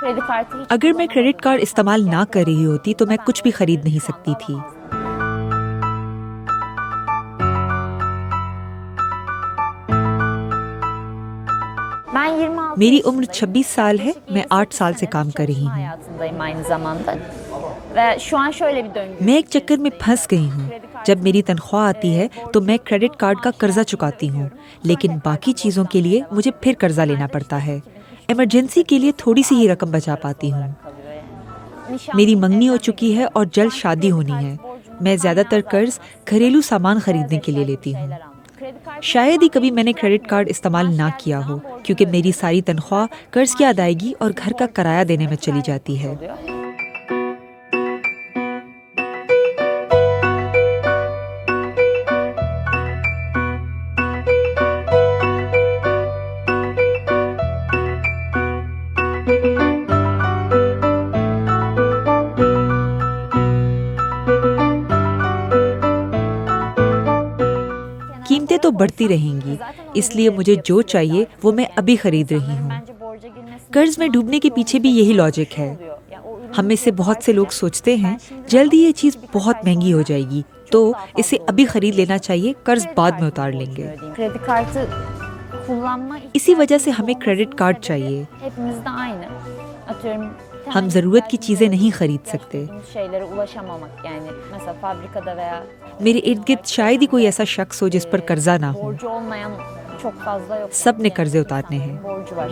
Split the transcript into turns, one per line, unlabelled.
Kredi kartı hiç
अगर मैं credit card इस्तेमाल ना कर रही होती तो मैं कुछ भी खरीद नहीं सकती थी।
Ben 26
मेरी उम्र
yaşındayım.
26 साल है, मैं 8 साल से काम कर रही
çalışma
हूँ।
hayatındayım aynı zamanda. Ve şu an şöyle bir döngü
मैं एक चक्कर में फंस गई हूँ। जब मेरी तनख्वाह आती है तो मैं क्रेडिट कार्ड का कर्जा चुकाती हूँ, लेकिन बाकी चीज़ों के लिए मुझे फिर कर्जा लेना पड़ता है। इमरजेंसी के लिए थोड़ी सी ही रकम बचा पाती हूँ। मेरी मंगनी हो चुकी है और जल्द शादी होनी है। मैं ज़्यादातर कर्ज घरेलू सामान खरीदने के लिए लेती हूँ। शायद ही कभी मैंने क्रेडिट कार्ड इस्तेमाल ना किया हो, क्योंकि मेरी सारी तनख्वाह कर्ज की अदायगी और घर का किराया देने में चली जाती है। कीमतें तो बढ़ती रहेंगी, इसलिए मुझे जो चाहिए वो मैं अभी खरीद रही हूँ। कर्ज में डूबने के पीछे भी यही लॉजिक है। हम में से बहुत से लोग सोचते हैं जल्दी ये चीज़ बहुत महंगी हो जाएगी, तो इसे अभी खरीद लेना चाहिए, कर्ज बाद में उतार लेंगे।
Kredi kartı kullanma
इसी वजह से हमें क्रेडिट कार्ड चाहिए।
hepimizde aynı. Atıyorum
हम ज़रूरत की चीज़ें नहीं खरीद सकते।
şeylere ulaşamamak yani mesela fabrikada veya
मेरे इर्द गिर्द शायद ही कोई ऐसा शख्स हो जिस पर कर्जा ना हो।
borcu olmayan çok fazla yok.
सब ने कर्जे उतारने हैं।
Borcu var.